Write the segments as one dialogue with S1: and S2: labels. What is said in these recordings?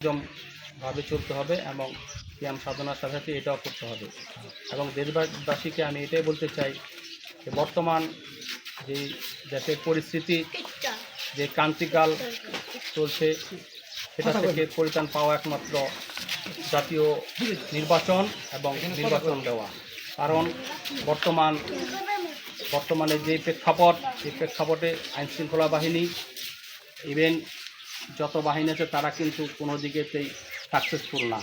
S1: ভাবে চলতে হবে এবং ব্যায়াম সাধনার সাথে সাথে এটাও করতে হবে। এবং দেশবাসীকে আমি এটাই বলতে চাই যে বর্তমান যে দেশের পরিস্থিতি যে ক্রান্তিকাল চলছে সেটা থেকে পরিত্রাণ পাওয়া একমাত্র জাতীয় নির্বাচন এবং নির্বাচন দেওয়া। কারণ বর্তমানে যে প্রেক্ষাপট সেই প্রেক্ষাপটে আইনশৃঙ্খলা বাহিনী ইভেন যত বাহিনী আছে তারা কিন্তু কোনো দিকেতেই সাকসেসফুল না।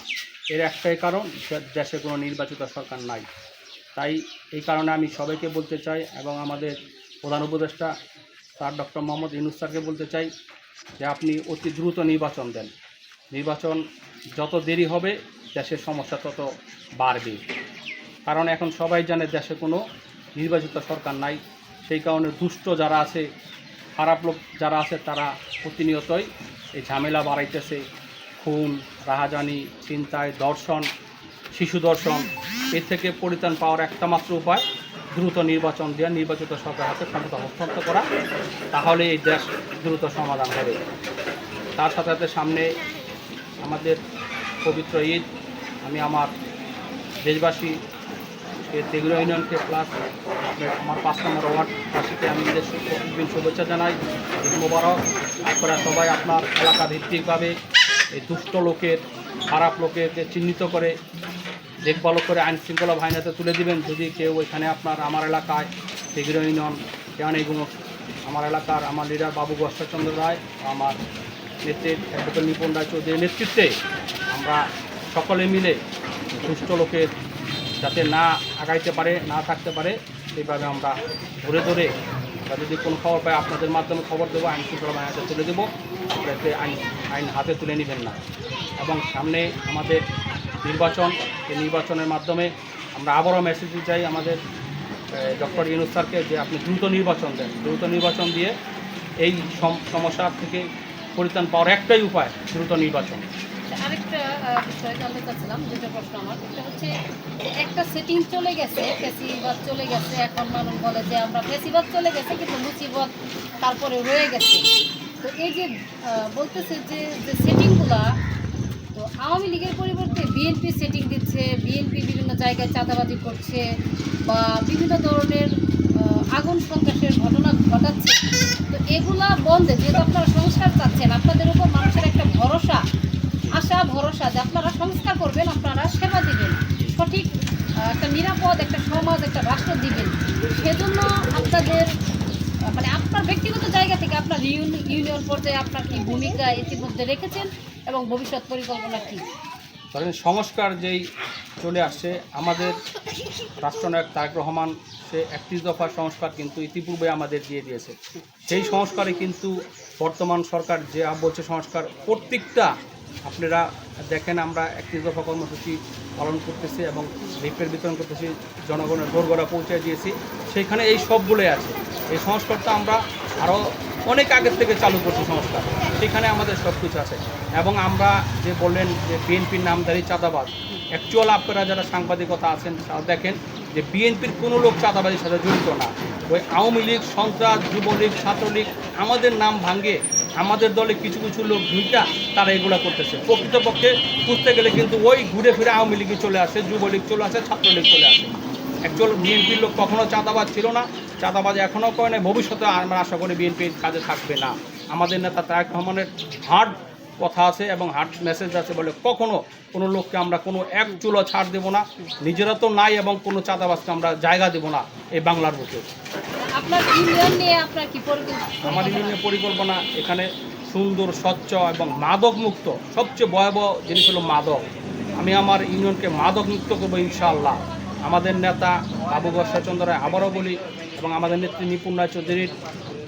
S1: এর একটাই কারণ, দেশে কোনো নির্বাচিত সরকার নাই। তাই এই কারণে আমি সবাইকে বলতে চাই এবং আমাদের প্রধান উপদেষ্টা স্যার ডক্টর মোহাম্মদ ইউনূস স্যারকে বলতে চাই যে আপনি অতি দ্রুত নির্বাচন দেন। নির্বাচন যত দেরি হবে দেশের সমস্যা তত বাড়বে। কারণ এখন সবাই জানে দেশে কোনো নির্বাচিত সরকার নাই। সেই কারণে দুষ্ট যারা আছে, খারাপ লোক যারা আছে তারা প্রতিনিয়তই এই ঝামেলা বাড়াইতেছে। খুন, রাহাজানি, ছিনতাই, ধর্ষণ, শিশু ধর্ষণ, এর থেকে পরিত্রাণ পাওয়ার একটা মাত্র উপায় দ্রুত নির্বাচন দেওয়া, নির্বাচিত সরকার হাতে ক্ষমতা হস্তান্তর করা। তাহলে এই দেশ দ্রুত সমাধান হবে। তার সাথে সাথে সামনে আমাদের পবিত্র ঈদ। আমি আমার দেশবাসী তেগুলো ইউনিয়নকে প্লাস আমার ৫ নম্বর ওয়ার্ডবাসীকে আমি ঈদের শুভেচ্ছা জানাই। ঈদ মোবারক। আপনারা সবাই আপনার এলাকা ভিত্তিকভাবে এই দুষ্ট লোকের, খারাপ লোকেরকে চিহ্নিত করে দেখভাল করে আইন শৃঙ্খলা বাহিনীতে তুলে দিবেন। যদি কেউ এখানে আমার এলাকায় তেগুলো ইউনিয়ন কেরানীগঞ্জ, আমার এলাকার আমার লিডার বাবু গস্তাচন্দ্র রায়, আমার নেতৃত্ব অ্যাডভোকেট নিপুণ রায় চৌধুরীর নেতৃত্বে আমরা সকলে মিলে দুষ্ট লোকের যাতে না আগাইতে পারে, না থাকতে পারে, সেইভাবে আমরা ধরে ধরে যদি কোনো খবর পাই আপনাদের মাধ্যমে খবর দেবো, আইন শৃঙ্খলা বাহিনীতে তুলে দেবো। আপনাকে আইন হাতে তুলে নেবেন না। এবং সামনে আমাদের নির্বাচন, এই নির্বাচনের মাধ্যমে আমরা আবারও মেসেজ দিতে চাই আমাদের ডক্টর ইউনূস স্যারকে যে আপনি দ্রুত নির্বাচন দেন। দ্রুত নির্বাচন দিয়ে এই সমস্যা থেকে পরিত্রাণ পাওয়ার একটাই উপায় দ্রুত নির্বাচন।
S2: আরেকটা বিষয় জানতে চাচ্ছিলাম, যেটা প্রশ্ন আমার, এটা হচ্ছে একটা সেটিং চলে গেছে, ফেসিবাদ চলে গেছে। এখন মানুষ বলে যে আমরা ফেসিবাদ চলে গেছে কিন্তু মুসিবত তারপরে রয়ে গেছে। তো এই যে বলতেছে যে সেটিংগুলা, তো আওয়ামী লীগের পরিবর্তে বিএনপি সেটিং দিচ্ছে, বিএনপি বিভিন্ন জায়গায় চাঁদাবাজি করছে বা বিভিন্ন ধরনের আগুন সন্ত্রাসের ঘটনা ঘটাচ্ছে। তো এগুলা বন্ধে, যেহেতু আপনারা সংস্কার চাচ্ছেন, আপনাদের উপর মানুষের একটা আশা ভরসা যে আপনারা সংস্কার করবেন, আপনারা সেবা দিবেন, সঠিক একটা নিরাপদ একটা সমাজ, একটা রাষ্ট্র দিবেন। সেজন্য আপনাদের মানে আপনার ব্যক্তিগত জায়গা থেকে আপনার ইউনিয়ন পর্যায়ে আপনার কি ভূমিকা ইতিমধ্যে রেখেছেন এবং ভবিষ্যৎ পরিকল্পনা কী?
S1: ধরেন সংস্কার যেই চলে আসছে, আমাদের রাষ্ট্রনায়ক তারেক রহমান সে ৩১ দফার সংস্কার কিন্তু ইতিপূর্বে আমাদের দিয়ে দিয়েছে। সেই সংস্কারে কিন্তু বর্তমান সরকার যে বলছে সংস্কার, প্রত্যেকটা আপনারা দেখেন আমরা ৩১ দফা কর্মসূচি পালন করতেছি এবং লিফলেট বিতরণ করতেছি, জনগণের দোরগোড়া পৌঁছে দিয়েছি। সেইখানে এই সবগুলোই আছে। এই সংস্কারটা আমরা আরও অনেক আগের থেকে চালু করছি সংস্কার, সেখানে আমাদের সব কিছু আছে। এবং আমরা যে বললেন যে বিএনপির নামধারী চাঁদাবাজ, অ্যাকচুয়াল আপনারা যারা সাংবাদিকতা আছেন তারা দেখেন যে বিএনপির কোনো লোক চাঁদাবাজির সাথে জড়িত না। ওই আওয়ামী লীগ, সন্ত্রাস, যুবলীগ, ছাত্রলীগ, আমাদের নাম ভাঙে আমাদের দলে কিছু কিছু লোক ঢুইটা তারা এগুলো করতেছে। প্রকৃতপক্ষে বুঝতে গেলে কিন্তু ওই ঘুরে ফিরে আওয়ামী লীগে চলে আসে, যুবলীগ চলে আসে, ছাত্রলীগ চলে আসে। অ্যাকচুয়াল বিএনপির লোক কখনও চাঁদাবাজ ছিল না, চাঁদাবাজ এখনও করে না, ভবিষ্যতে আমরা আশা করি বিএনপির কাজে থাকবে না। আমাদের নেতা তারেক রহমানের হার্ড কথা আছে এবং হার্ড মেসেজ আছে, বলে কখনও কোনো লোককে আমরা কোনো এক চুলো ছাড় দেবো না, নিজেরা তো নাই, এবং কোনো চাঁদাবাজকে আমরা জায়গা দেবো না এই বাংলার বুকে।
S2: আপনার ইউনিয়ন নিয়ে আপনার কি পরিকল্পনা?
S1: আমার ইউনিয়নের পরিকল্পনা এখানে সুন্দর, স্বচ্ছ এবং মাদক মুক্ত। সবচেয়ে ভয়াবহ জিনিস হলো মাদক। আমি আমার ইউনিয়নকে মাদক মুক্ত করবো ইনশাআল্লাহ। আমাদের নেতা বাবু গস্তাচন্দ্র রায়, আবারও বলি, এবং আমাদের নেত্রী নিপুণ রায় চৌধুরীর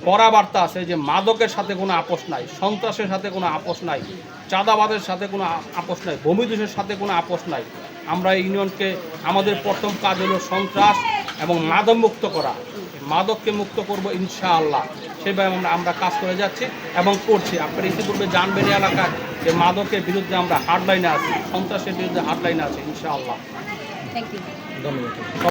S1: কড়া বার্তা আছে যে মাদকের সাথে কোনো আপোষ নাই, সন্ত্রাসের সাথে কোনো আপোষ নাই, চাঁদাবাদের সাথে কোনো আপোষ নাই, ভূমিদস্যুর সাথে কোনো আপোষ নাই। আমরা ইউনিয়নকে আমাদের প্রথম কাজ হলো সন্ত্রাস এবং মাদক মুক্ত করা। মাদককে মুক্ত করব ইনশাআল্লাহ। সেভাবে আমরা কাজ করে যাচ্ছি এবং করছি। আপনারা ইতিপূর্বে জানবেন এলাকায় যে মাদকের বিরুদ্ধে আমরা হার্ডলাইনে আছি, সন্ত্রাসের বিরুদ্ধে হার্ডলাইনে আছি ইনশাআল্লাহ।
S2: Thank you.
S1: ধন্যবাদ।